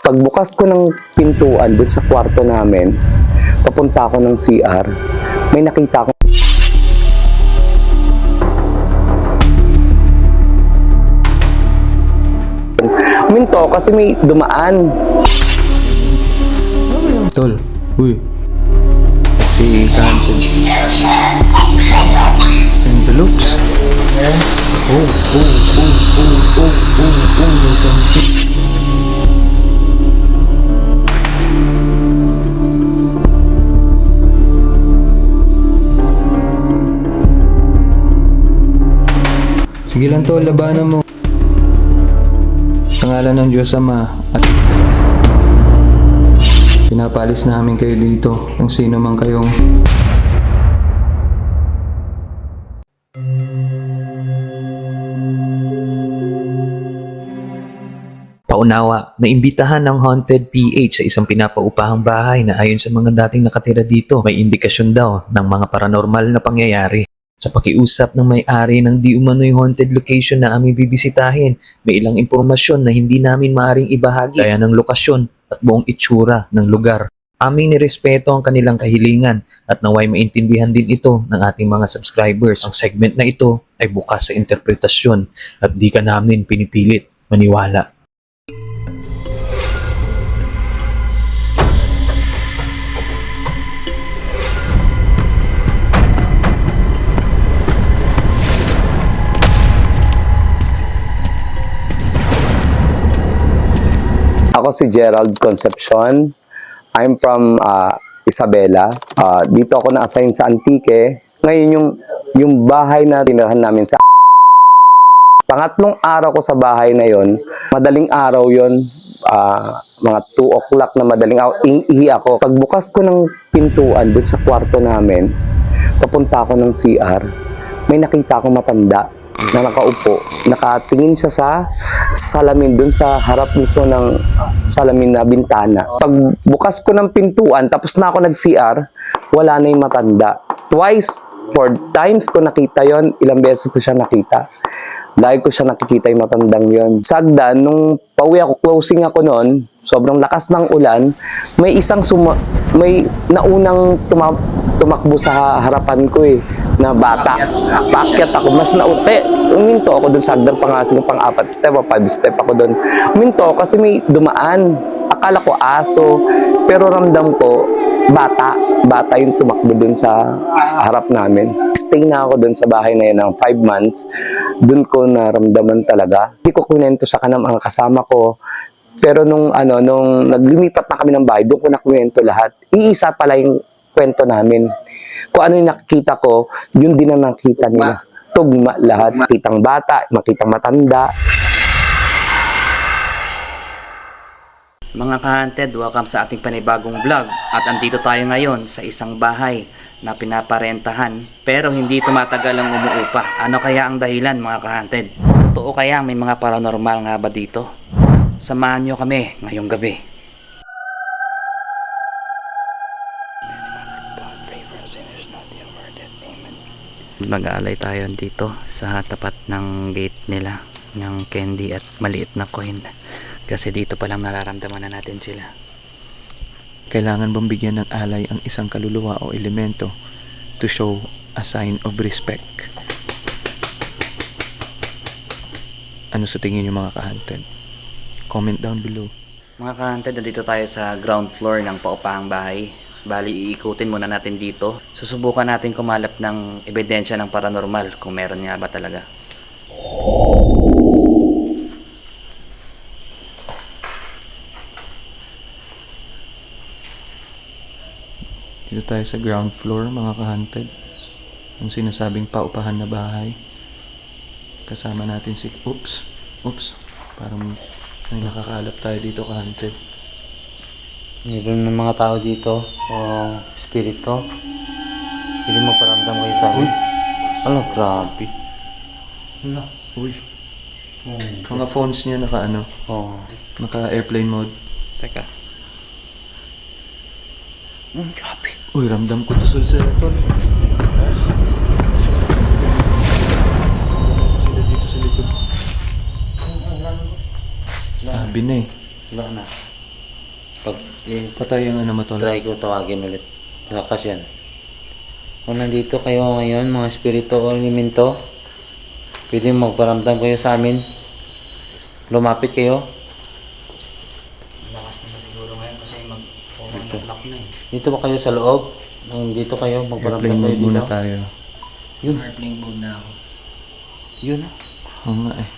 Pagbukas ko ng pintuan doon sa kwarto namin, papunta ako ng CR, may nakita ko. Minto kasi may dumaan. Tol, uy. Si Kanton. Envelopes. May something. Sige lang tol, labanan mo. Sa ngalan ng Diyos Ama at pinapalis namin kayo dito kung sino man kayong Paunawa, naimbitahan ng Haunted PH sa isang pinapaupahang bahay na ayon sa mga dating nakatira dito, may indikasyon daw ng mga paranormal na pangyayari. Sa pakiusap ng may-ari ng di umano'y haunted location na aming bibisitahin, may ilang impormasyon na hindi namin maaring ibahagi gaya ng lokasyon at buong itsura ng lugar. Aming nirespeto ang kanilang kahilingan at naway maintindihan din ito ng ating mga subscribers. Ang segment na ito ay bukas sa interpretasyon at di ka namin pinipilit maniwala. Ako si Gerald Concepcion. I'm from Isabela. Dito ako na-assign sa Antique. Ngayon yung bahay na tinirahan namin sa pangatlong araw ko sa bahay na yon, madaling araw yon, mga 2 o'clock na madaling araw, ihi ako. Pagbukas ko ng pintuan doon sa kwarto namin, papunta ako ng CR, may nakita akong matanda na nakaupo. Nakatingin siya sa salamin doon sa harap mismo ng salamin na bintana. Pagbukas ko ng pintuan, tapos na ako nag-CR, wala na yung matanda. 4 times ko nakita yon, ilang beses ko siya nakita. Lagi ko siya nakikita yung matandang yon. Sagdan, nung pauwi ako, closing ako noon, sobrang lakas ng ulan, may isang may naunang tumakbo sa harapan ko na bata. Paakyat ako, mas uminto ako dun sa hagdan pang-4 step o 5 step ako dun. Uminto ako kasi may dumaan. Akala ko aso, pero ramdam ko bata yung tumakbo dun sa harap namin. Stay na ako dun sa bahay na yun ng 5 months. Dun ko naramdaman talaga. Hindi ko kunento sa kanang mga kasama ko. Pero nung naglilipat na kami ng bahay, doon ko nakwento lahat. Iisa pala yung kwento namin. Kung ano yung nakikita ko, yun din ang nakita nila. Tugma lahat. Makitang bata, makitang matanda. Mga ka-haunted, welcome sa ating panibagong vlog. At andito tayo ngayon sa isang bahay na pinaparentahan pero hindi tumatagal ang umuupa. Ano kaya ang dahilan, mga ka-haunted? Totoo kaya may mga paranormal nga ba dito? Samahan nyo kami ngayong gabi. Mag-aalay tayo dito sa tapat ng gate nila ng candy at maliit na coin kasi dito pa lang nararamdaman na natin sila. kailangan bang bigyan ng alay ang isang kaluluwa o elemento to show a sign of respect? Ano sa tingin niyo, mga ka-haunted? Comment down below. Mga ka-haunted, nandito tayo sa ground floor ng paupahang bahay. Bali, iikutin muna natin dito. Susubukan natin kumalap ng ebidensya ng paranormal kung meron nga ba talaga. Dito tayo sa ground floor, mga ka-haunted. Yung sinasabing paupahan na bahay. Kasama natin si... Oops. Parang may nakakaalap tayo dito, ka-haunted. Meron ng mga tao dito o spirito. Hindi maparamdam kayo sa amin. Ano, grabe. Ano? Uy. Mga phones niya naka airplane mode. Teka. Grabe. Uy, ramdam ko to sa tol. Sila dito sa likod. Sabi na eh. Wala na. Pag Patay ang ano mo, tol. try ko tawagin ulit. Lakas yan. Kung nandito kayo ngayon, mga espiritu o elemento, pwede magparamdam kayo sa amin. Lumapit kayo. Lakas naman siguro ngayon kasi mag-o'clock na eh. Dito ba kayo sa loob? Dito kayo, magparamdam Airplane kayo mode muna dito. tayo. Airplane mode na ako. Yun. Oo nga eh.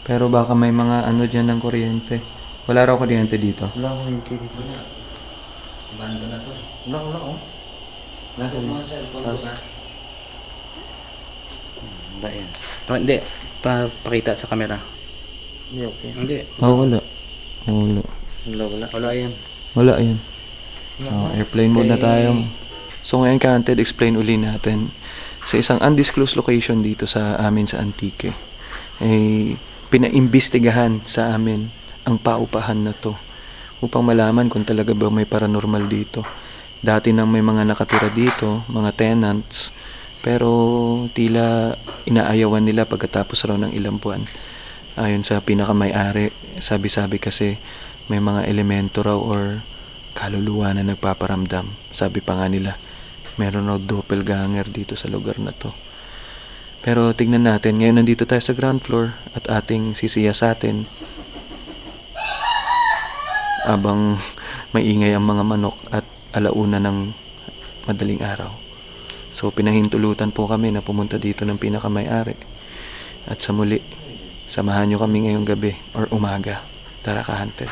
Pero baka may mga ano dyan ng kuryente. Wala raw kuryente dito. Wala akong hindi dito. Bando na to eh. Wala oh. Lagay mo ang cellphone bukas. Wala yan. Oh, hindi. Pakita sa camera. Hindi, okay. Hindi. Wala. Wala. Wala. Wala yan. Wala yun. Airplane mode na tayo. So ngayon ka-hunted, explain uli natin. Sa isang undisclosed location dito sa amin sa Antique, pinaimbestigahan sa amin ang paupahan na to upang malaman kung talaga ba may paranormal dito. Dati nang may mga nakatira dito, mga tenants, pero tila inaayawan nila pagkatapos raw ng ilang buwan. Ayon sa pinakamay-ari, sabi-sabi kasi may mga elemento raw or kaluluwa na nagpaparamdam. Sabi pa nga nila, meron raw doppelganger dito sa lugar na to. Pero tignan natin, ngayon nandito tayo sa ground floor at ating sisiyasatin abang maingay ang mga manok at alauna ng madaling araw. So pinahintulutan po kami na pumunta dito ng pinakamay-ari. At sa muli, samahan nyo kami ngayong gabi or umaga. Tara ka-hunted.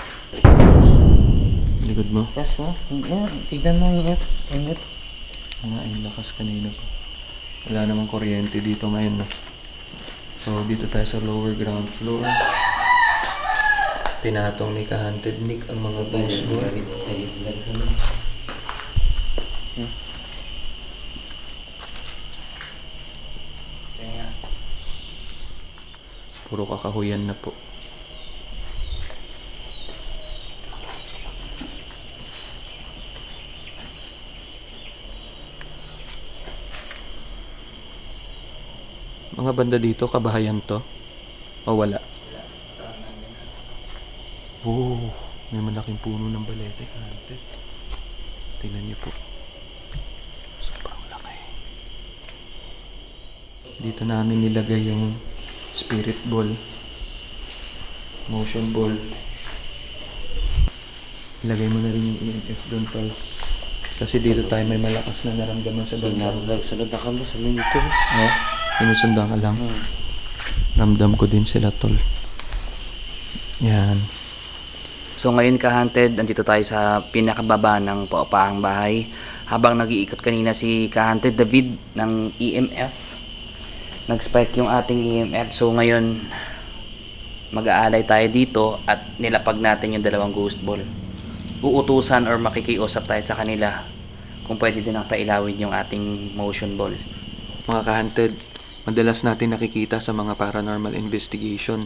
Likod mo. Yes, oh. Yan. Tignan mo yung ingat. Nga, yung lakas kanina pa. Wala namang kuryente dito ngayon. No? So, dito tayo sa lower ground floor. Pinatong ni ka-hunted Nick ang mga ghost board. Puro kakahuyan na po. Mga banda dito, kabahayan to? O wala? Oh, may malaking puno ng balete, kahante. Tingnan niyo po. Sobrang laki. Dito namin nilagay yung spirit ball, motion ball. Ilagay mo na rin yung EMF doon, tol. Kasi dito tayo may malakas na naramdaman sa banda. Sunod na ka mo sa minito. Oh, sinusundan ka lang. Ramdam ko din sila, tol. Yan. So ngayon ka-hunted, andito tayo sa pinakababa ng paupahang bahay. Habang nag-iikot kanina si ka-hunted David ng EMF, nag-spike yung ating EMF. So ngayon, mag-aalay tayo dito at nilapag natin yung dalawang ghost ball. Uutusan or makikiusap tayo sa kanila kung pwede din ang pailawin yung ating motion ball. Mga ka-hunted, madalas natin nakikita sa mga paranormal investigation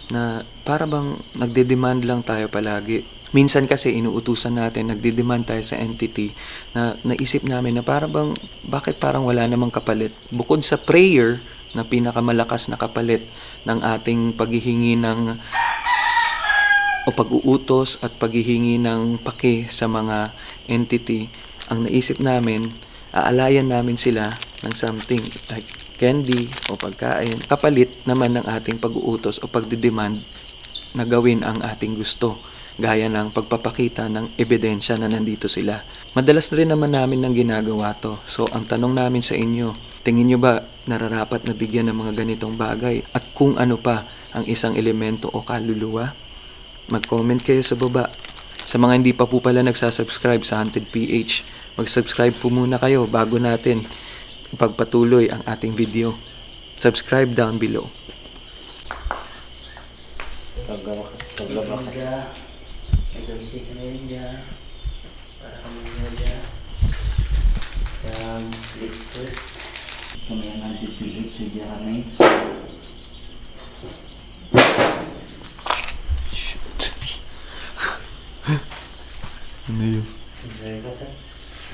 na para bang nagde-demand lang tayo palagi. Minsan kasi inuutusan natin, nagde-demand tayo sa entity na naisip namin na para bang bakit parang wala namang kapalit. Bukod sa prayer na pinakamalakas na kapalit ng ating paghihingi ng o pag-uutos at paghihingi ng pake sa mga entity, ang naisip namin, aalayan namin sila ng something like candy o pagkain, kapalit naman ng ating pag-uutos o pagdidemand na gawin ang ating gusto, gaya ng pagpapakita ng ebidensya na nandito sila. Madalas rin naman namin ng ginagawa to. So ang tanong namin sa inyo, tingin nyo ba nararapat na bigyan ng mga ganitong bagay? At kung ano pa ang isang elemento o kaluluwa? Mag-comment kayo sa baba. Sa mga hindi pa po pala nagsasubscribe sa Haunted PH, mag-subscribe po muna kayo bago natin ipagpatuloy ang ating video. Subscribe down below. Shoot. Ano yun?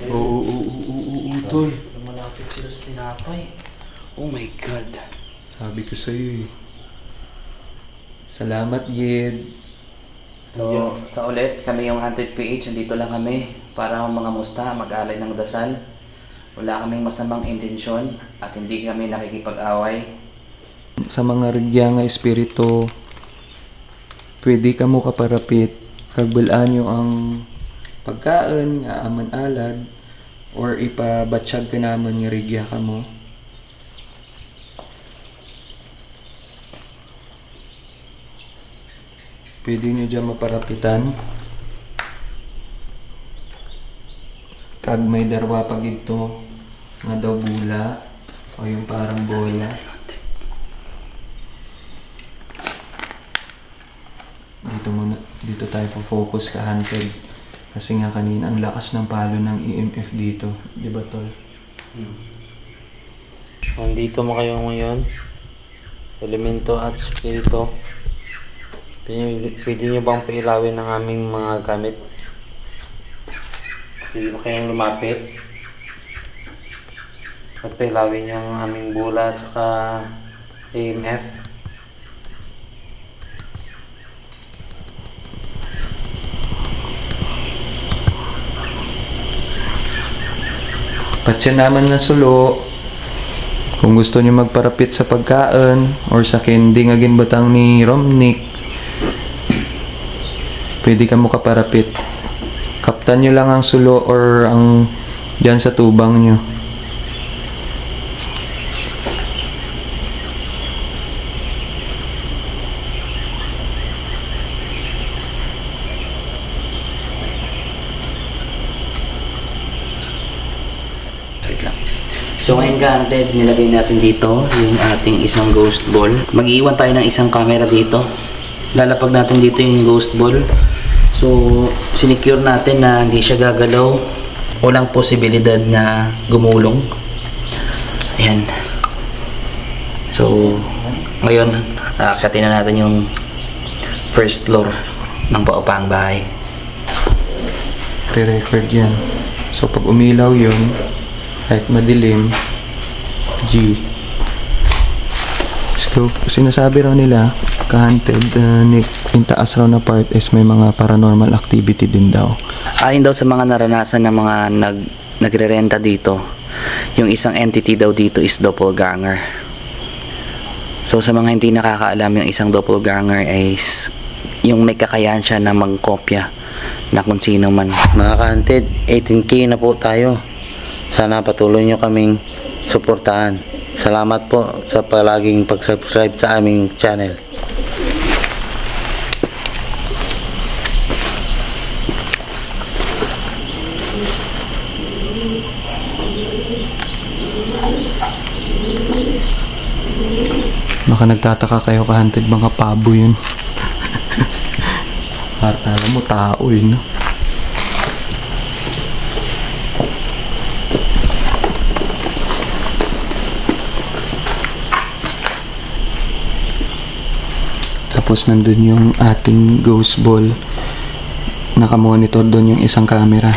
Oo, tol. Malapit sila sa tinapay. Oh my God. Sabi ko sa'yo eh. Salamat, Gid. So, sa ulit, kami yung Haunted PH, nandito lang kami para mga musta, mag-alay ng dasal. Wala kaming masamang intensyon at hindi kami nakikipag-away. Sa mga rigya nga espiritu, pwede ka mo kaparapit, kagbalaan nyo ang pagkaan, nga aman alad, or ipabatsyag ka naman nga rigya ka mo. Pwede nyo dyan maparapitan. Kag may darwa pag ito, nga daw bula, o yung parang bola. Dito tayo po-focus ka hunted. Kasi nga kanina ang lakas ng palo ng EMF dito. Di ba, tol? Nandito mo kayo ngayon, elemento at spirito. Pwede nyo bang pailawin ang aming mga gamit? Pwede ba kayong lumapit? At pailawin nyo ang aming bula at saka EMF. Patya naman na sulo. Kung gusto nyo magparapit sa pagkaan or sa candy nga ginbatang ni Romnick, pwede ka mo kaparapit. Kaptan nyo lang ang sulo or ang dyan sa tubang nyo. Wait lang. So ngayon ka-hunted, nilagay natin dito yung ating isang ghost ball. Mag-iwan tayo ng isang camera dito. Lalapag natin dito yung ghost ball. So, sinecure natin na hindi siya gagalaw. Walang posibilidad na gumulong. Ayan. So, ngayon, aakyatin na natin yung first floor ng paupahang bahay. Re-record yan. So pag umilaw yun, kahit madilim, G. So, sinasabi raw nila, ka-hunted, yung taas raw na part is may mga paranormal activity din daw. Ayon daw sa mga naranasan ng mga nagre-renta dito, yung isang entity daw dito is doppelganger. So sa mga hindi nakakaalam, yung isang doppelganger is yung may kakayahan siya na magkopya na kung sino man. Mga ka-hunted, 18K na po tayo. Sana patuloy nyo kaming suportahan. Salamat po sa palaging pag-subscribe sa aming channel. Baka nagtataka kayo ka-hunted, mga pabo yun. Alam mo, tao yun, no? Tapos nandun yung ating ghost ball. Nakamonitor doon yung isang camera.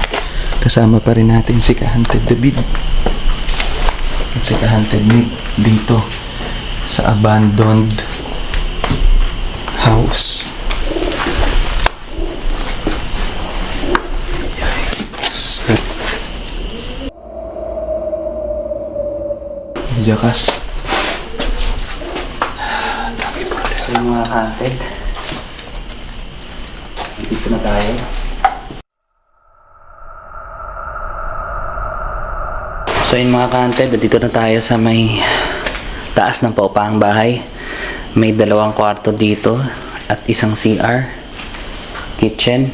Kasama pa rin natin si ka-hunted David at si ka-hunted Nick dito sa abandoned house. Jakas. So yung mga hunted, dito na tayo. So yung mga hunted, dito na tayo sa may taas ng paupahang bahay. May 2 kwarto dito at isang CR, kitchen,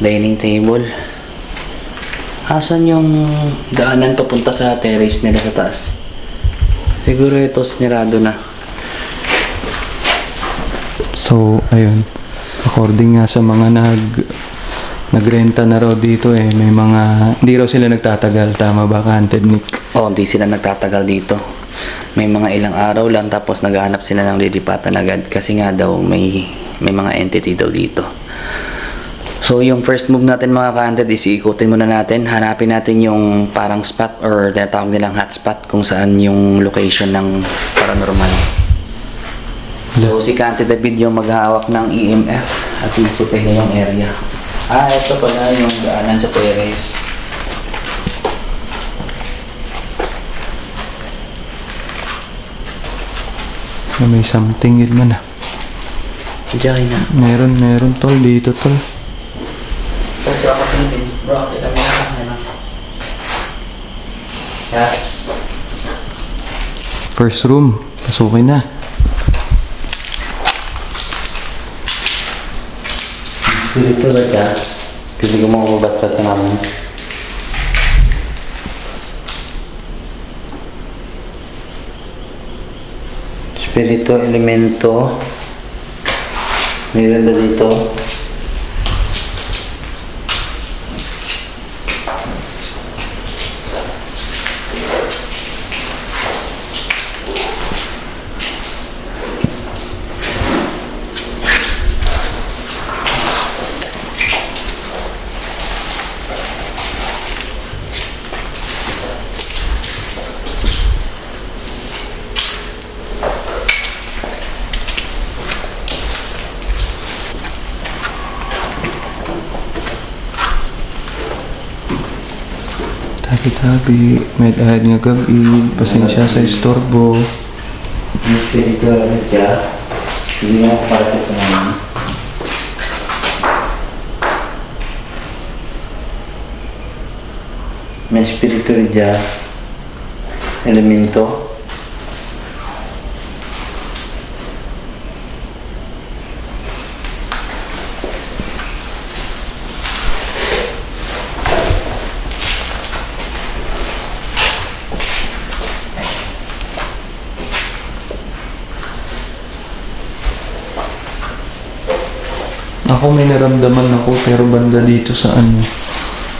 dining table. Asan yung daanan papunta sa terrace nila sa taas? Siguro ito sinirado na. So, ayun. According nga sa mga nagrenta na raw dito may mga, hindi raw sila nagtatagal. Tama ba, ka-hunted Nick? Oh, hindi sila nagtatagal dito. May mga ilang araw lang tapos naghahanap sila ng lilipatan agad kasi nga daw may mga entity daw dito. So yung first move natin mga ka-hunted is iikutin muna natin. Hanapin natin yung parang spot or tinatawag nilang hotspot kung saan yung location ng paranormal. So si Kante David yung maghahawak ng EMF at ikutin niya yung area. Ito pala yung daanan sa terrace. May something yun man ah. Diyan na. Meron tol dito tol. Kasi ako pinipin. Bro, kita mo na. Yes. First room. Pasukin na. Dito ba ka? Pwede ko makababat ka namin. Spirito, elemento. Meron ba dito? Tabi-tabi. May dahil nga gabi. Pasensya sa istorbo. May spirito ulit ka. Hindi mo kapalapit ka namin. May spirito ulit ka. Elemento. Ako may naramdaman ako pero banda dito sa ano.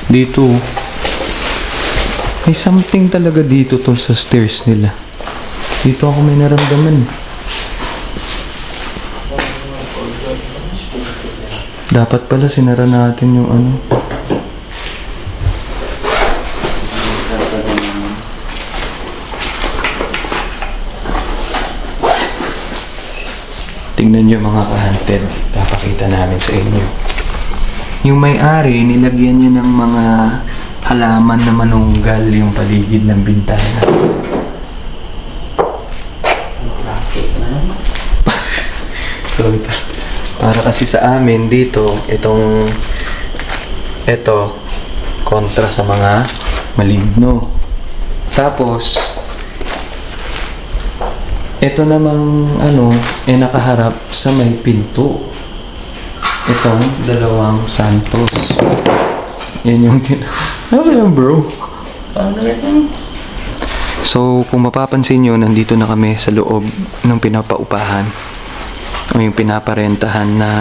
Dito. May something talaga dito tol sa stairs nila. Dito ako may naramdaman. Dapat pala sinara natin yung ano. Tingnan nyo mga ka-hunted. Papakita namin sa inyo. Yung may-ari, nilagyan niya ng mga halaman na manunggal yung paligid ng bintana. Sorry pa. Para kasi sa amin dito, ito, kontra sa mga maligno. Tapos, ito namang nakaharap sa may pinto. Itong dalawang santos. Yan yung ano yan bro? So kung mapapansin nyo, nandito na kami sa loob ng pinapaupahan o yung pinaparentahan na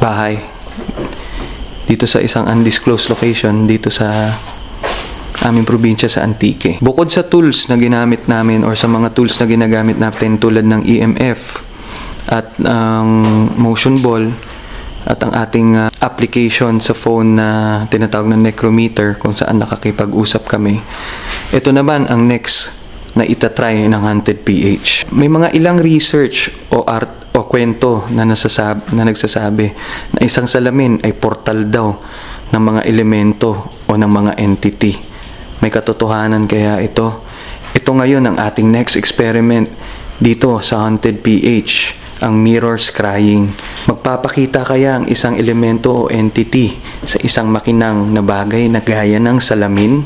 bahay. Dito sa isang undisclosed location dito sa aming probinsya sa Antique. Bukod sa tools na ginamit namin or sa mga tools na ginagamit natin tulad ng EMF at ang motion ball at ang ating application sa phone na tinatawag na necrometer kung saan nakakipag-usap kami. Ito naman ang next na itatry ng Haunted PH. May mga ilang research o art o kwento na nagsasabi na isang salamin ay portal daw ng mga elemento o ng mga entity. May katotohanan kaya ito? Ito ngayon ang ating next experiment dito sa Haunted PH, ang mirror scrying. Magpapakita kaya ang isang elemento o entity sa isang makinang na bagay na gaya ng salamin?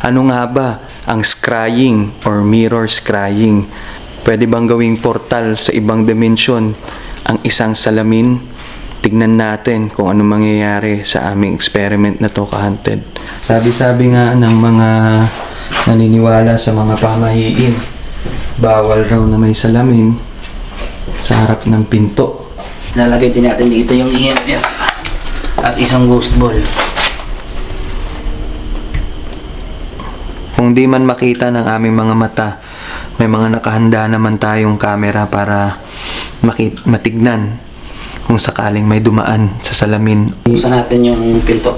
Ano nga ba ang scrying or mirror scrying? Pwede bang gawing portal sa ibang dimensyon ang isang salamin? Tignan natin kung ano mangyayari sa aming experiment na to, ka-hunted. Sabi-sabi nga ng mga naniniwala sa mga pamahiin, bawal raw na may salamin sa harap ng pinto. Lalagay din natin dito yung EMF at isang ghost ball. Kung di man makita ng aming mga mata, may mga nakahanda naman tayong camera para matignan kung sakaling may dumaan sa salamin. Buksan natin yung pinto.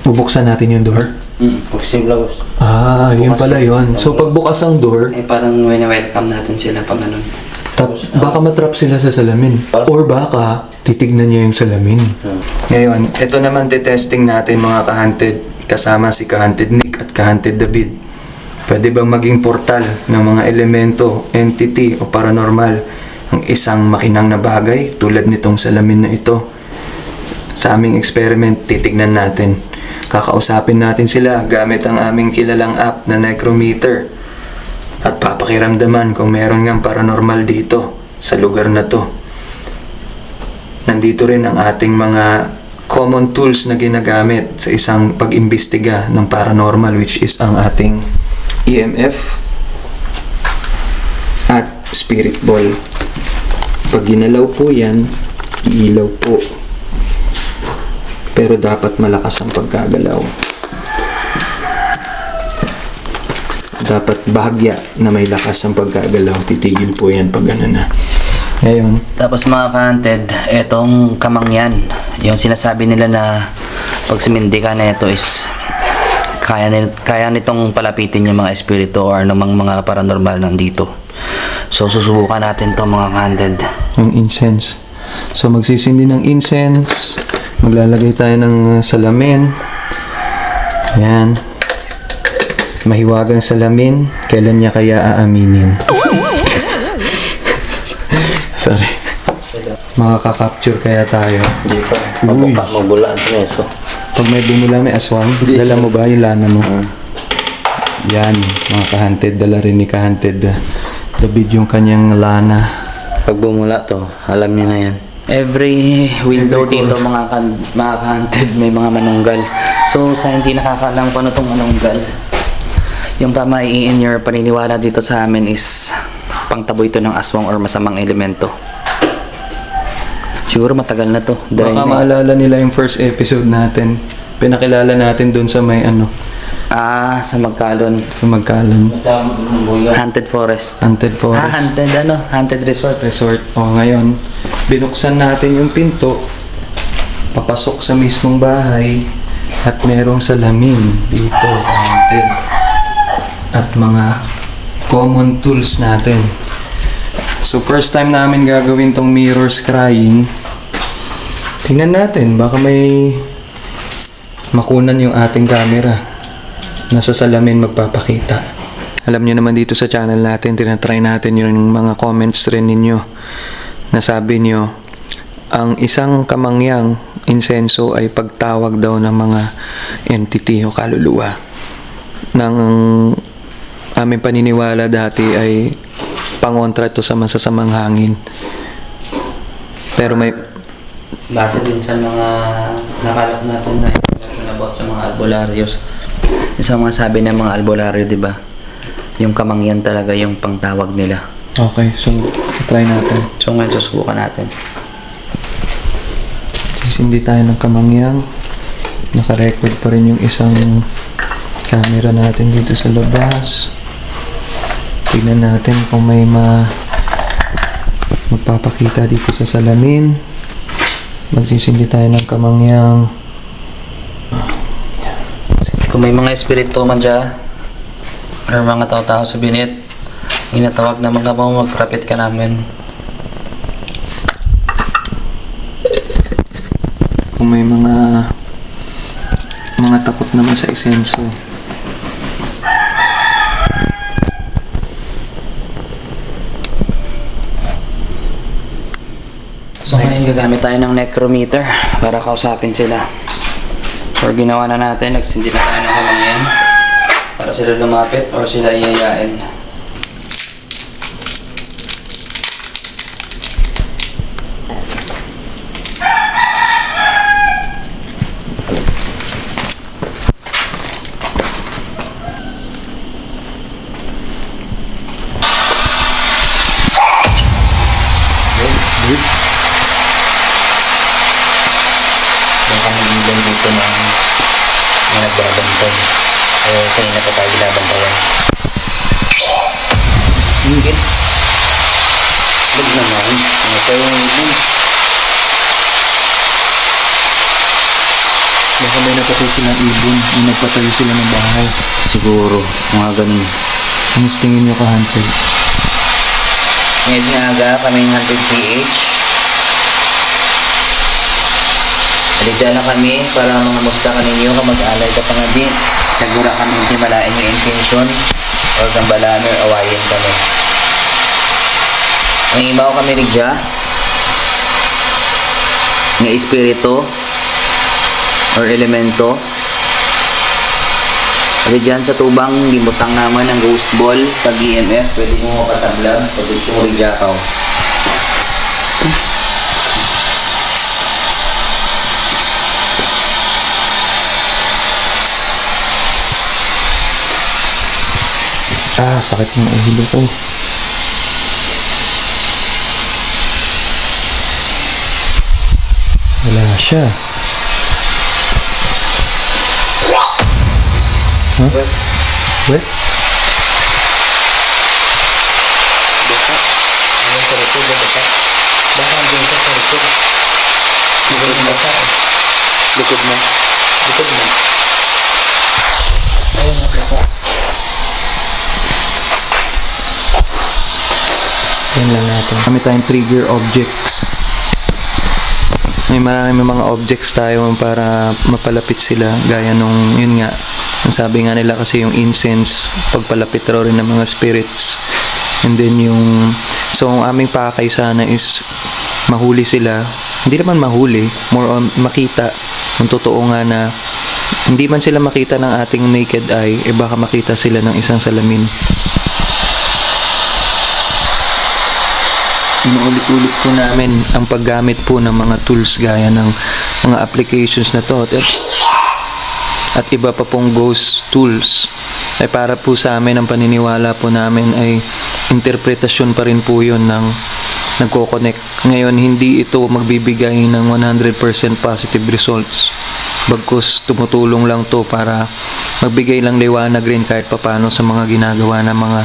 Bubuksan natin yung door? Posible boss. Ah, yun pala yun. So pagbukas ang door, Parang welcome natin sila pag ganun. Baka matrap sila sa salamin. Or baka titignan niya yung salamin. Ngayon, ito naman testing natin mga ka-hunted. Kasama si ka-hunted Nick at ka-hunted David. Pwede bang maging portal ng mga elemento, entity o paranormal ang isang makinang na bagay tulad nitong salamin na ito? Sa aming experiment, titignan natin. Kakausapin natin sila gamit ang aming kilalang app na Necrometer. At papakiramdaman kung meron ngang paranormal dito sa lugar na to. Nandito rin ang ating mga common tools na ginagamit sa isang pag-imbestiga ng paranormal, which is ang ating EMF at spirit ball. Pag ginalaw po yan, iilaw po. Pero dapat malakas ang pagkagalaw. Dapat bahagya na may lakas ang pagkagalaw. Titigil po yan pag ano na. Ngayon, Tapos mga ka-hunted, etong kamangyan, yung sinasabi nila na pag sumindi ka na ito is kaya nitong palapitin yung mga espiritu or anumang mga paranormal nandito. So susubukan natin to mga ka-hunted. yung incense. So magsisindi ng incense. Maglalagay tayo ng salamin. Yan. Mahiwagang salamin. Kailan niya kaya aaminin? Sorry. Makaka-capture kaya tayo. Hindi pa. Uy. Magbulaan sa meso. Pag may bumula, may aswang. Dala mo ba yung lana mo? Yan. Mga ka-hunted. Dala rin ni ka-hunted David yung kanyang lana. Pag bumula to, alam niya na yan. Every window dito mga ka-hunted may mga manunggal. So sa hindi nakakaalam kung ano itong manunggal, yung in your paniniwala dito sa amin is pangtaboy ito ng aswang or masamang elemento. Siguro matagal na to. Baka maalala nila yung first episode natin. Pinakilala natin dun sa may ano, Sa Magkalon. sa Magkalan. Haunted Forest. Haunted Forest. Haunted Resort. Resort. O ngayon, binuksan natin yung pinto, papasok sa mismong bahay, at merong salamin dito, haunted. At mga common tools natin. So first time namin gagawin tong mirror scrying. Tingnan natin, baka may makunan yung ating camera. Nasa salamin magpapakita. Alam nyo naman dito sa channel natin, tinatry natin yung mga comments rin ninyo. Nasabi nyo, ang isang kamangyang insenso ay pagtawag daw ng mga entity o kaluluwa. Nang aming paniniwala dati ay pangontra ito sa masasamang hangin. Pero may Base din sa mga nakalap natin na information about sa mga albularyos. Yung sa mga sabi ng mga albularyo, di ba? Yung kamangyan talaga yung pangtawag nila. okay, so try natin. So ngayon susubukan natin. Sisindi tayo ng kamangyang. Naka-record pa rin yung isang camera natin dito sa labas. Tignan natin kung may magpapakita dito sa salamin. Magsisindi tayo ng kamangyang. Kung may mga espiritu man dyan, or mga tao-tao sa binit, inatawag na mga mo, magprapit ka namin. Kung may mga takot naman sa isenso. So ngayon gagamit tayo ng necrometer para kausapin sila. Or ginawa na natin, nagsindi na tayo ng kamangyan para sila lumapit or sila iyayain. Dito na nagbabantay. Kanina pa tayo binabantayan. Ingit. Huwag naman. Ano tayo yung ibon? Baka may napatay silang ibon. May nagpatayo sila ng bahay. Siguro. Mga ganun. Ang tingin nyo ka-hunted? Ngayon nga aga kaming Haunted PH. Alidya na kami para mangamusta ka ninyo kamag-alay ka pa nga di. Nagura kami hindi malain yung intention or gambalaan or awayin kami. Ang imaw kami Lidya nga espiritu or elemento. Lidyan sa tubang limutang naman ang ghost ball pag EMF pwede mo mapasablag pag gusto mo Lidya ka. Sakit ng ulo ko. Wala siya. Huh? Wet? Basa. Ayun sa likod, basa. Baka andun siya sa likod. Likod mo basa. Likod mo. Likod mo. Ayun na basa. Yan lang natin. Kami tayong trigger objects. May mga objects tayo para mapalapit sila. Gaya nung, yun nga, ang sabi nga nila kasi yung incense, pagpalapit raw rin ng mga spirits. And then so ang aming pakay sana is mahuli sila. Hindi naman mahuli, more on makita. Ang totoo nga na hindi man sila makita ng ating naked eye, baka makita sila ng isang salamin. Inuulit-ulit po namin ang paggamit po ng mga tools gaya ng mga applications na to at iba pa pong ghost tools ay para po sa amin ang paniniwala po namin ay interpretasyon pa rin po yun ng nagko-connect. Ngayon hindi ito magbibigay ng 100% positive results, bagkus tumutulong lang to para magbigay lang liwanag rin kahit papano sa mga ginagawa ng mga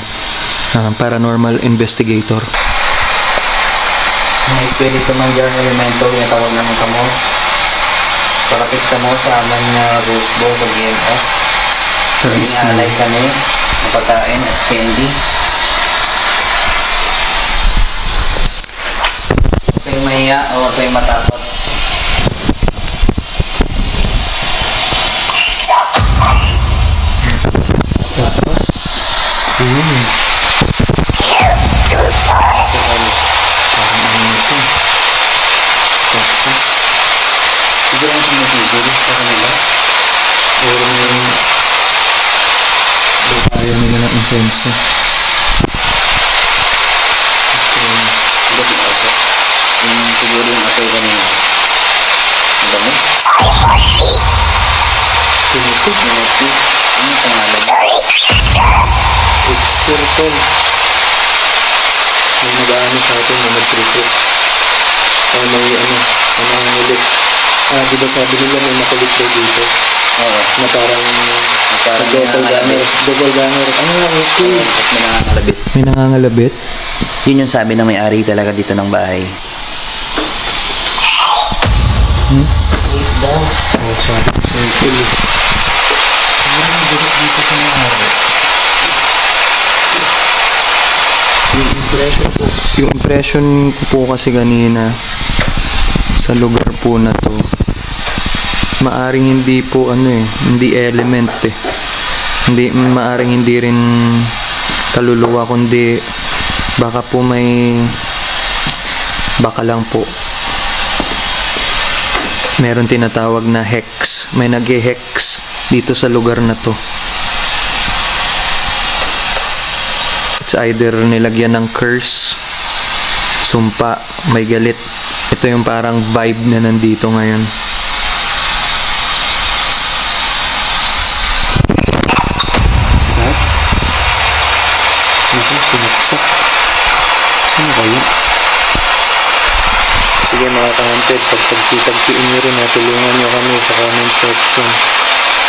paranormal investigator. Mga espiritu man dyan, elemento, tinatawag naman ka mo. Palapit ka mo sa aman na ghost ball pag EMF. Inaalay kami ng pagkain at candy. Huwag kayong mahiya o huwag kayong matakot. Tapos, Siguro ang tumigil sa kanila. ayaw nila ng insenso. Yung siguro yung apoy kanina. Ang bango? Tinitig. Tinitig. Ano yung pangalan? Trickster tol. May nag-aano sa atin na nag-trick. May ulit. Di ba sabi nila may makulit daw dito? Oo. Na parang Doppelganger. Doppelganger. Okay. Tapos may nangangalabit. May nangangalabit? Yun yung sabi ng may-ari talaga dito ng bahay. Wait daw. Sabi ko sa ito eh. Siguro direct dito sa may-ari. Yung impression ko po kasi kanina sa lugar po na to, maaring hindi po hindi element hindi maaring hindi rin kaluluwa kundi baka po baka lang po meron tinatawag na hex, may nag-hex dito sa lugar na to. It's either nilagyan ng curse, sumpa, may galit. Ito yung parang vibe na nandito ngayon. Start? Naku, sinaksak. Ano kaya? Sige mga ka-hunted, pag tagpi-tagpiin nyo rin tulungan nyo kami sa comment section.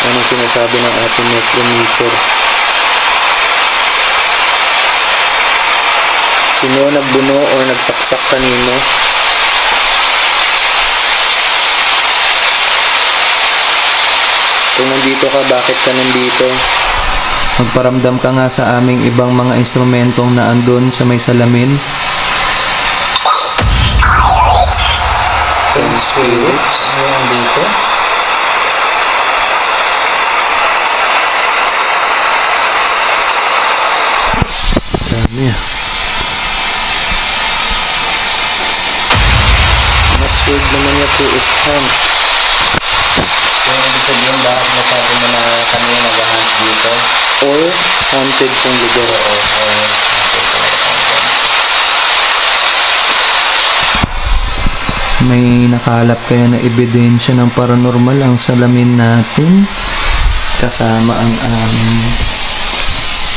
Anong sinasabi ng ating necrometer? Sino nagbuno o nagsaksak kanino? Kung nandito ka, bakit ka nandito? Magparamdam ka nga sa aming ibang mga instrumentong naandun sa may salamin spirits. Ano dito? Dami ah. Next word naman niya po is hunt. So, ibig sabihin ba sinasabi mo na kami yung nag-hunt dito? Or haunted tong lugar. Oo, haunted talaga kami dyan. May nakalap kaya na ebidensya ng paranormal ang salamin natin. Kasama ang aming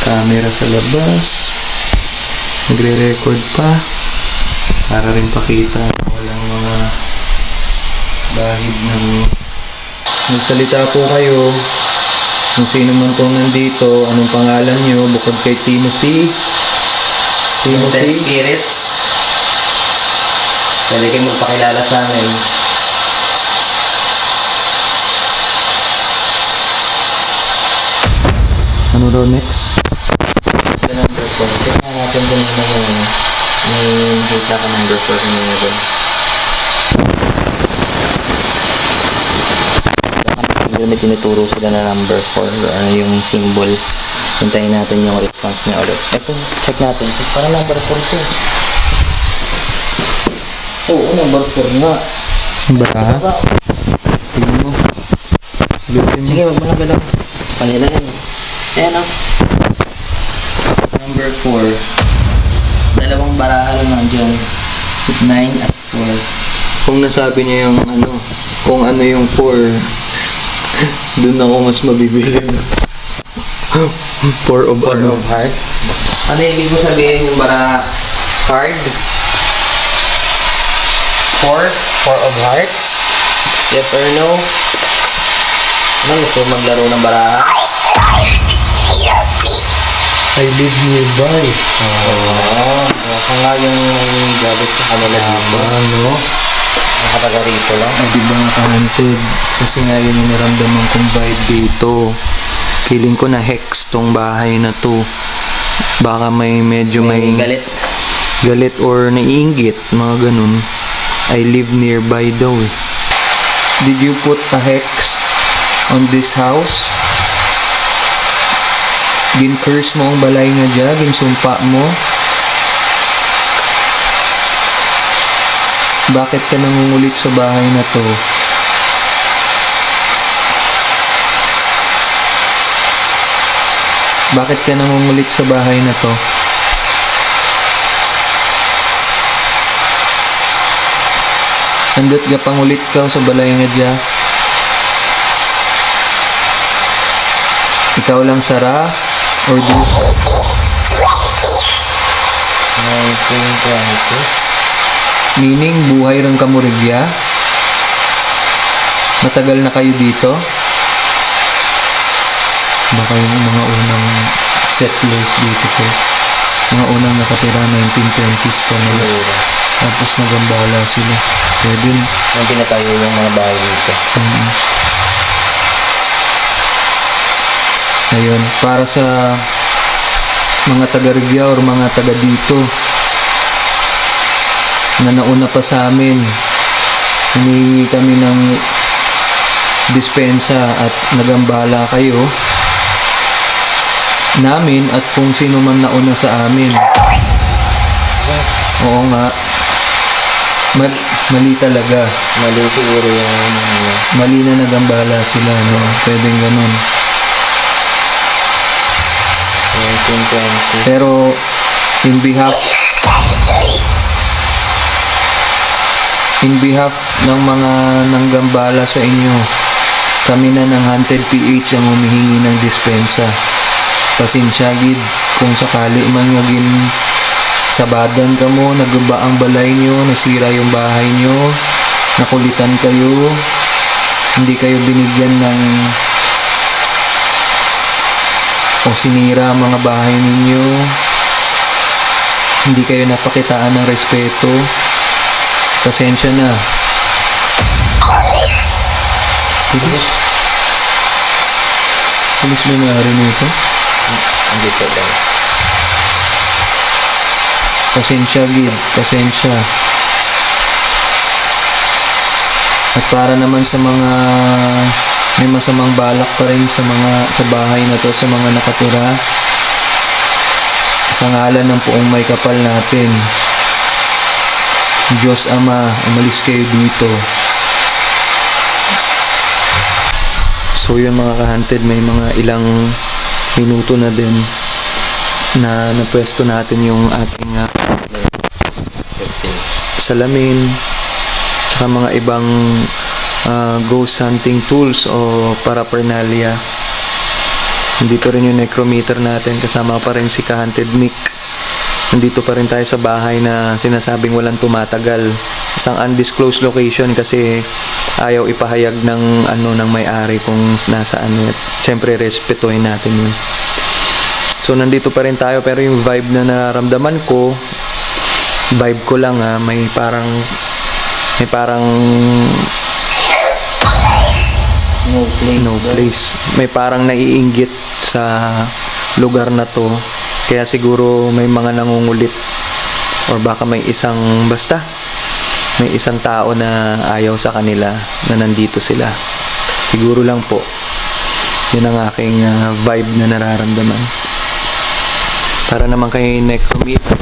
camera sa labas. Nagre-record pa. Para rin pakita na walang mga bahid ng... Magsalita po kayo. Kung sino man pong nandito, anong pangalan nyo, bukod kay Timothy. Ten spirits. Pwede kayo magpakilala sa amin. Ano daw next? The number 4. Check na natin kanina yung may nakita ka number 4 kanina doon. Baka may tinuturo sila na number 4 or ano yung symbol. Hintayin natin yung response niya ulit. Eto, check natin. Parang number 4 to. Oo, number 4 nga. Ba? Tingnan mo. Ulitin mo. Sige, magmalaga lang. Sa kanila yan. Ayan o. Number 4. Dalawang baraha lang nandiyan. 9 at 4. Kung nasabi niya yung ano, kung ano yung 4, dun ako mas mabibili. 4 of ano. Hearts. Ano yung ibig mo sabihin yung baraha? Card? 4 of hearts? Yes or no? Ano gusto mo maglaro ng baraha? I live nearby. Baka nga yung may gadget sa kanila dito. Ano? Nakataga rito lang. Di ba naka-haunted? Kasi nga yun yung naramdaman kong vibe dito. Feeling ko na hex tong bahay na to. Baka may medyo May may galit. or naiinggit, mga ganun. I live nearby daw eh. Did you put a hex on this house? Gin-curse mo ang balay nga dyan, ginsumpa mo. Bakit ka nangungulit sa bahay na to? Bakit ka nangungulit sa bahay na to? Andot ga pangulit ka sa balay nga dyan? Ikaw lang sara? Or do 1920s. meaning buhay rang kamurigya? Matagal na kayo dito? Baka yung mga unang settlers dito po. Mga unang nakatira 1920s pa nila. Siguro. Tapos nagambala sila. Pwede na. Nung pinatayo yung mga bahay dito. Ayun, para sa mga taga-Rigya or mga taga dito na nauna pa sa amin, hinihingi kami ng dispensa at nagambala kayo namin at kung sino man nauna sa amin. Oo nga. Mali talaga. Mali siguro yung ano. Mali na nagambala sila, no? Pwedeng ganun. 1920s. Pero in behalf ng mga nanggambala sa inyo, kami na ng Haunted PH ang humihingi ng dispensa. Pasensya gid kung sakali man ngagin sabadan ka mo, nagaba ang balay nyo, nasira yung bahay nyo, nakulitan kayo, hindi kayo binigyan ng o sinira ang mga bahay ninyo, hindi kayo napakitaan ng respeto, pasensya na. Pulis may nangyari nito? Hindi pa daw. Pasensya gid, pasensya. At para naman sa mga may masamang balak pa rin sa bahay na to, sa mga nakatira, sa ngalan ng Poong May Kapal natin, Diyos Ama, umalis kayo dito. So yun mga ka-hunted, may mga ilang minuto na din na napwesto natin yung ating salamin, tsaka mga ibang ghost hunting tools o paraphernalia. Nandito rin yung necrometer natin, kasama pa rin si ka-hunted Nick. Nandito pa rin tayo sa bahay na sinasabing walang tumatagal. Isang undisclosed location kasi ayaw ipahayag ng may-ari kung nasaan. Siyempre respetuhin natin yun. So nandito pa rin tayo, pero yung vibe na nararamdaman ko, vibe ko lang may parang no place. May parang naiinggit sa lugar na to. Kaya siguro may mga nangungulit, or baka may isang tao na ayaw sa kanila na nandito sila. Siguro lang po. Yun ang aking vibe na nararamdaman. Para naman kay necrometer.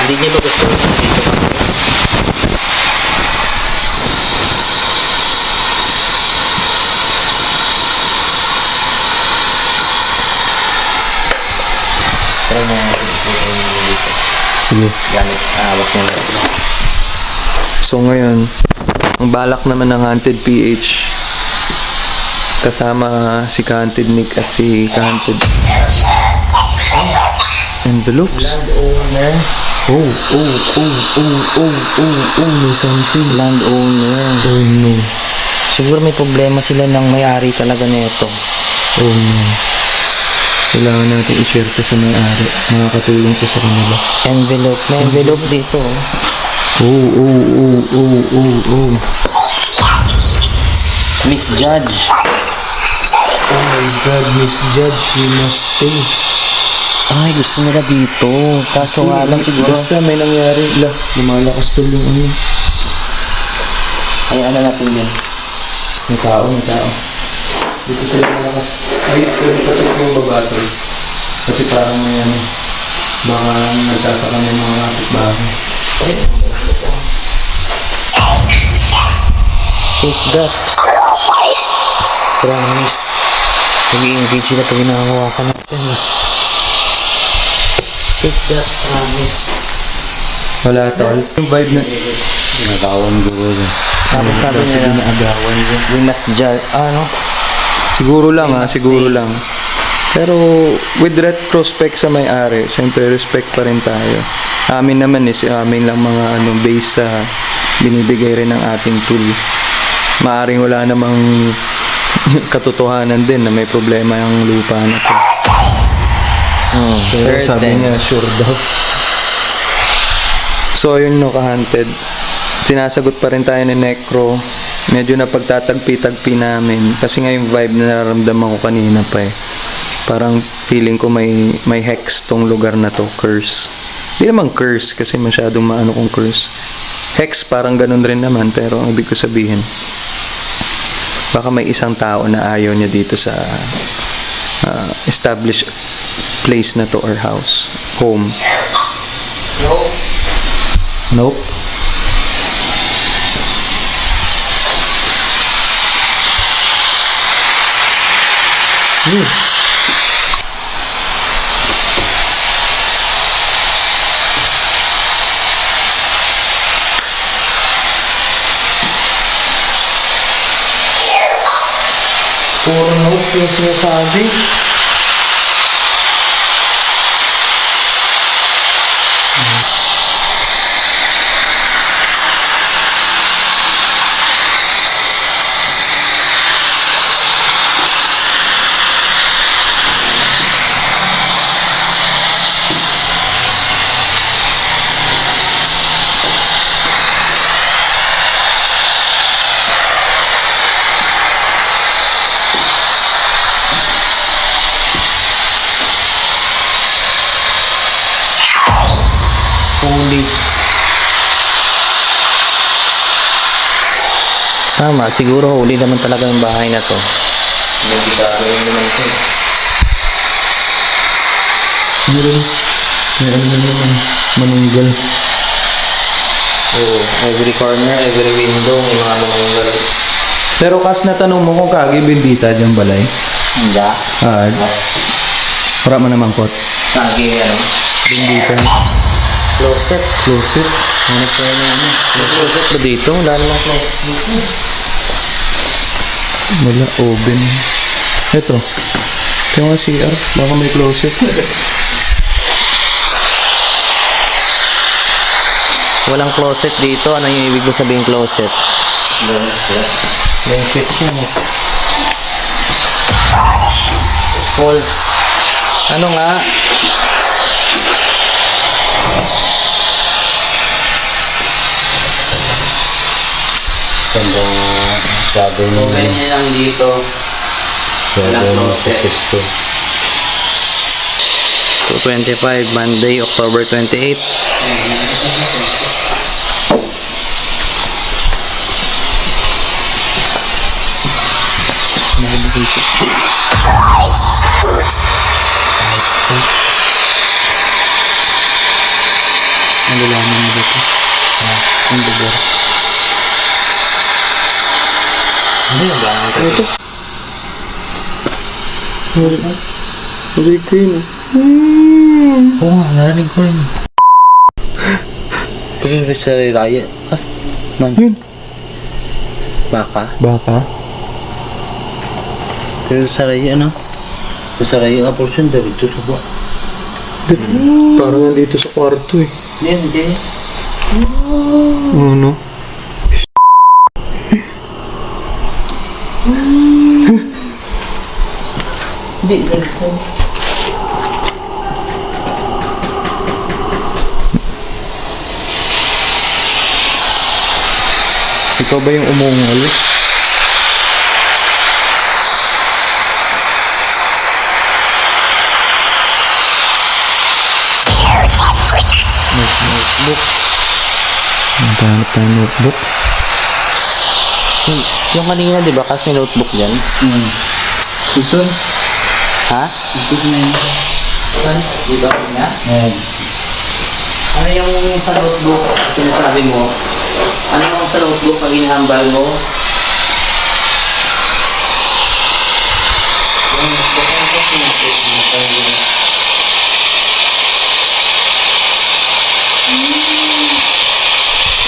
Hindi niyo ba gusto na dito? Try na dito. Sige. Gamit, hawak niya na. So ngayon, ang balak naman ng Hunted PH, kasama si ka-hunted Nick at si ka-hunted envelopes. Landowner. May something. Landowner. Oh no. Siguro may problema sila ng may-ari talaga nito. Oh no. Kailangan natin i-share to sa may-ari. Makakatulong to sa kanila. Envelope. May envelope dito. Oh. Misjudge. Oh my God, Miss Judge, you must stay. Ay, gusto nila dito. Kaso nga lang siguro. Basta may nangyari. Lumalakas tuloy yung ano. Ay, ano natin yun? May tao. Dito sila malakas. Ay, pwede pa ito yung babatol. Kasi parang may ano. Baka nagtataka may mga kapitbahay. Take that. Promise. Nag-i-engage sila pag hinahawakan natin. Take that, promise. Wala tol. Yung vibe na Nakawan gawin. Tapos sabi sige niya, na agawan yun. we must judge. Ano? Siguro lang siguro lang. Pero with retrospect sa may-ari, syempre respect pa rin tayo. Amin naman amin lang mga base sa binibigay rin ng ating tool. Maaring wala namang katotohanan din na may problema yung lupa na to. Pero sabi niya, sure daw. So yun ka-hunted. Sinasagot pa rin tayo ni Necro. Medyo napagtatagpi-tagpi namin. Kasi nga yung vibe na nararamdaman ko kanina pa Parang feeling ko may hex tong lugar na to. Curse. Hindi naman curse kasi masyadong maano kong curse. Hex parang ganun rin naman, pero ang ibig ko sabihin, baka may isang tao na ayaw niya dito sa established place na to or house, home. Nope. Puro note yung sinasabi. Holy. Tama, siguro huli naman talaga yung bahay na to. May gitara rin naman ito. Meron na naman manunggal. Oo, every corner, every window, may mga manunggal. Pero kas na tanong mo kung kagi bendita dyan balay. Hindi. Para man naman kot. Kagi, Bendita. closet. Closet. Hanap ko na closet ba dito? Wala naman closet dito. Wala, oven. Ito. Kaya nga CR, baka may closet. Walang closet dito. Ano yung ibig mo sabihin closet? Yung switch yun eh. False. Ano nga? Ganda sabi mo. Ganyan lang dito. Walang closet. 225, Monday, October 28. Nalalaman mo ba ito? Ang lugar. Ano yung gano'n ito? Ito. Narinig ko yun. Oo nga, narinig ko rin. Pero sa Raya, man. Yun. Baka. Baka? Pero sa Raya, ano? Sa Raya, nga portion dito sa buwan. Parang nandito sa kwarto eh. Hindi. Ano? Hindi. Ikaw ba yung umungol? Notebook. Naghanap tayo notebook. Yung kanina, di ba? Kas may notebook dyan. Ito. Ha? Ito na yun. Saan? Dito na? Ano yung sa notebook sinasabi mo? Ano yung sa notebook pag inahambal mo?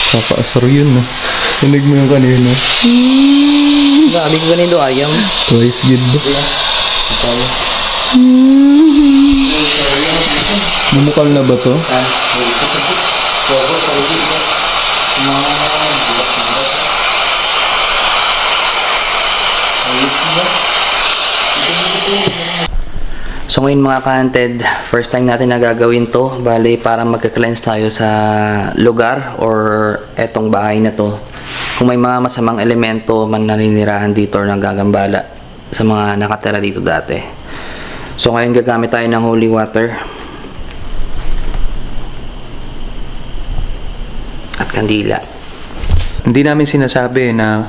Kakaasar yun na. Tinig mo yung kanina. Gabi ko ganito ayam. Twice gid. Bumukal na ba to? So ngayon mga ka-hunted, first time natin na gagawin to. Bali parang magka-cleanse tayo sa lugar or etong bahay na to. Kung may mga masamang elemento man naninirahan dito or nagagambala sa mga nakatira dito dati. So ngayon gagamit tayo ng holy water at kandila. Hindi namin sinasabi na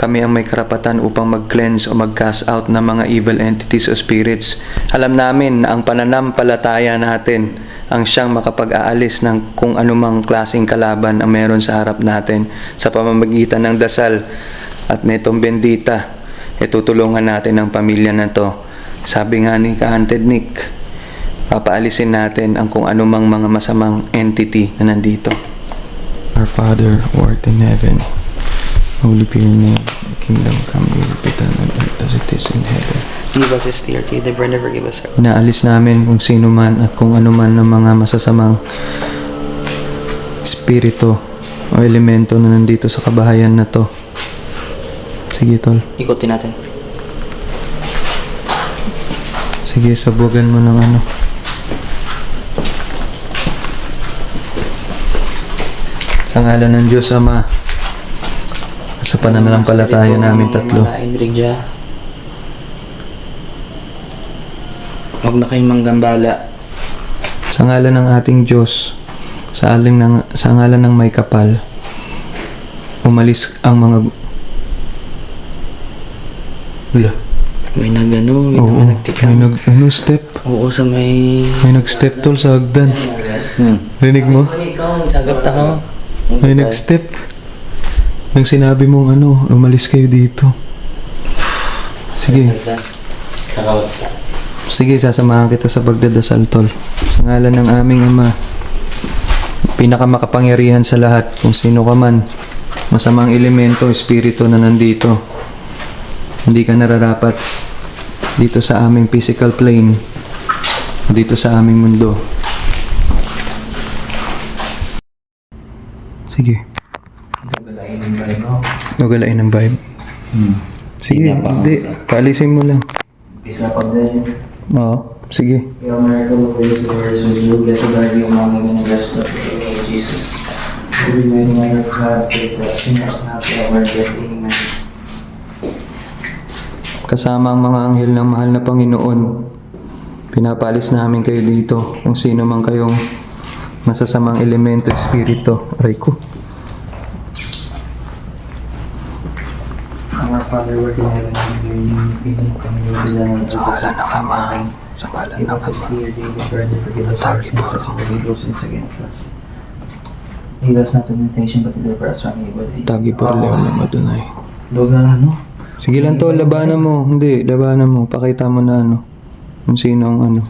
kami ang may karapatan upang mag-cleanse o mag-cast out ng mga evil entities o spirits. Alam namin na ang pananampalataya natin ang siyang makapag-aalis ng kung anumang klaseng kalaban ang meron sa harap natin sa pamamagitan ng dasal at netong bendita. Tutulungan natin ang pamilya na to. Sabi nga ni Ka-Hunted Nick, papaalisin natin ang kung anumang mga masamang entity na nandito. Our Father who art in heaven, holy be your name. Your kingdom come, your will be done on earth as it is in heaven. Give us this day our daily bread, and forgive us our Inaalis namin kung sino man at kung ano man ng mga masasamang spirito o elemento na nandito sa kabahayan na to. Sige, tol. ikutin natin. Sige, sabugan mo ng ano. Sa ngalan ng Diyos Ama, sa pananampalataya namin tatlo. Huwag na kayong manggambala. Sa ngalan ng ating Diyos, sa ngalan ng may kapal, umalis ang mga Wala. May nagano, Oo. nagtikam. May step. Oo, sa may... May nag-step tol sa hagdan. Rinig mo? Ikaw, sagap ta ko. May nag-step. Nang sinabi mong umalis kayo dito. Sige. Sige, sasamahan kita sa pagdadasal, tol. Sa ngalan ng aming Ama, pinakamakapangyarihan sa lahat, kung sino ka man, masamang elemento, espiritu na nandito. Hindi ka nararapat dito sa aming physical plane, o dito sa aming mundo. Sige. Gagalain ng vibe. Sige, hindi. Paalisin mo lang. Bisa pag din. Oo, sige. Yung miracle of Jesus, Lord, so you get to guard yung mga ganyan rest of the name of Jesus. We may remind us God, take the sinners not to our death. Amen. Kasama ang mga anghel ng mahal na Panginoon, pinapalis namin kayo dito kung sino man kayong masasamang elemento, espiritu. Aray ko. Our Father, who art in heaven, hallowed be your name. Be come your will be done on earth as it is in heaven. Give us this day our daily bread, and forgive us our sins as we forgive those who sin against us. Lead us not to temptation, but deliver us from evil. Tagi pa rin ang Adonai. Doga, Sige lang to, labanan mo. Hindi, labanan mo. Pakita mo na kung sino ang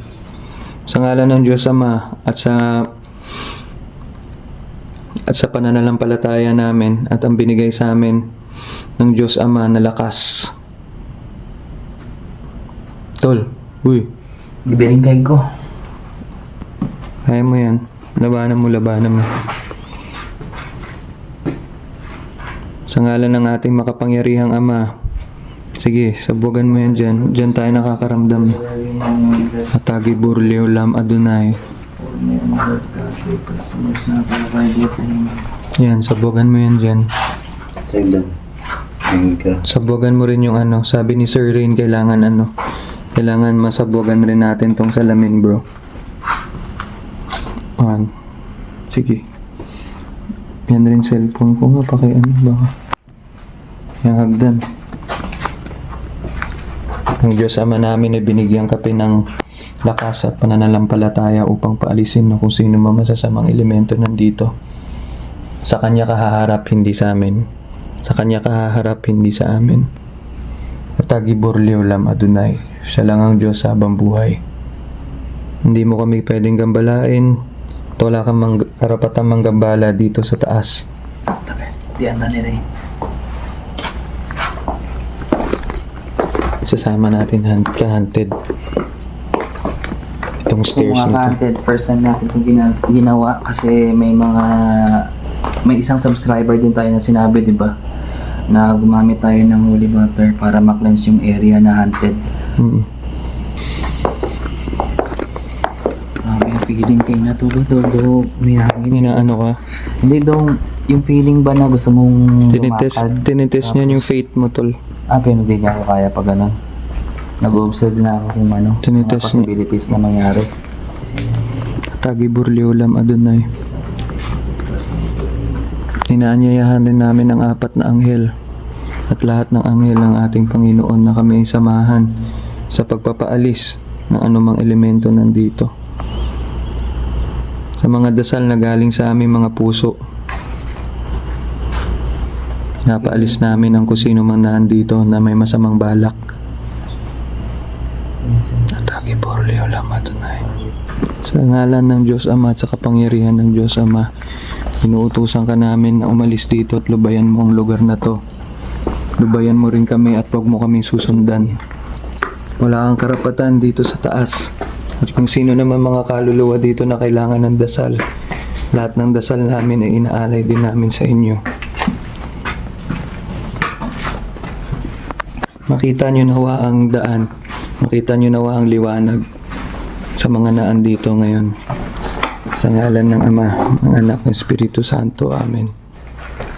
Sa ngalan ng Diyos Ama at sa pananalampalataya namin at ang binigay sa amin ng Diyos Ama na lakas. Tol, uy, Ibilingkay ko. kaya mo yan. Labanan mo. Sa ngalan ng ating makapangyarihang Ama, sige, sabugan mo yan dyan. Dyan tayo nakakaramdam. Atagi Burleo Lam Adonai. Yan, sabugan mo yan dyan. Save that. Thank you. Sabugan mo rin yung sabi ni Sir Rain, kailangan kailangan masabugan rin natin tong salamin, bro. Sige. Yan rin cellphone ko nga, baka. Yung hagdan. Ang Diyos Ama namin ay binigyang kape ng lakas at pananalampalataya upang paalisin kung sino man masasamang elemento nandito. Sa Kanya kahaharap, hindi sa amin. Sa Kanya kahaharap, hindi sa amin. Atagi Burleo Lam Adonai. Siya lang ang Diyos habang buhay. Hindi mo kami pwedeng gambalain. At wala kang karapatang manggambala dito sa taas. Diyan na nila eh. Isasama natin ka-hunted. Itong stairs Mga na to. ka-hunted, first time natin itong ginawa kasi may isang subscriber din tayo na sinabi, di ba? Na gumamit tayo ng holy water para ma-cleanse yung area na haunted. May feeling kayo natulog daw, may hangin. Inaano ka? Hindi daw, yung feeling ba na gusto mong lumakad? Tinitest niya yung faith mo, tol. Pero hindi niya ako kaya pag ganun. Nag-observe na ako kung mga Tinitest niya. possibilities na mangyari. Tagi Burleo Lam Adonai. Inaanyayahan rin namin ang 4 na anghel at lahat ng anghel ng ating Panginoon na kami ay samahan sa pagpapaalis ng anumang elemento nandito. Sa mga dasal na galing sa aming mga puso, napaalis namin ang kung sino man nandito na may masamang balak. Atagi Burleo Lam Adonai. Sa ngalan ng Diyos Ama at sa kapangyarihan ng Diyos Ama, inuutusan ka namin na umalis dito at lubayan mo ang lugar na to. Lubayan mo rin kami at huwag mo kaming susundan. Wala kang karapatan dito sa taas. At kung sino naman mga kaluluwa dito na kailangan ng dasal, lahat ng dasal namin ay inaalay din namin sa inyo. Makita nyo nawa ang daan. Makita nyo nawa ang liwanag sa mga naan dito ngayon. Sa ngalan ng Ama, ng Anak, ng Espiritu Santo. Amen.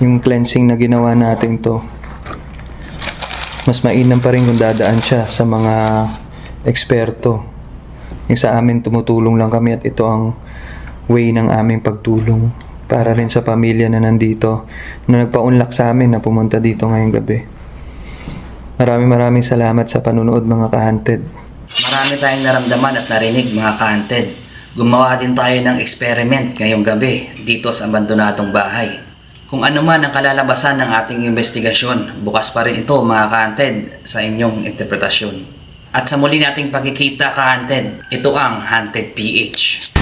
Yung cleansing na ginawa natin to, mas mainam pa rin kung dadaan siya sa mga eksperto. Yung sa amin, tumutulong lang kami at ito ang way ng aming pagtulong para rin sa pamilya na nandito na nagpaunlak sa amin na pumunta dito ngayong gabi. Maraming salamat sa panunood mga ka-hunted. Marami tayong naramdaman at narinig mga ka-hunted. Gumawa din tayo ng experiment ngayong gabi dito sa abandonadong bahay. Kung ano man ang kalalabasan ng ating investigasyon, bukas pa rin ito mga ka-hunted sa inyong interpretasyon. At sa muli nating pagkikita ka-hunted, ito ang Hunted PH.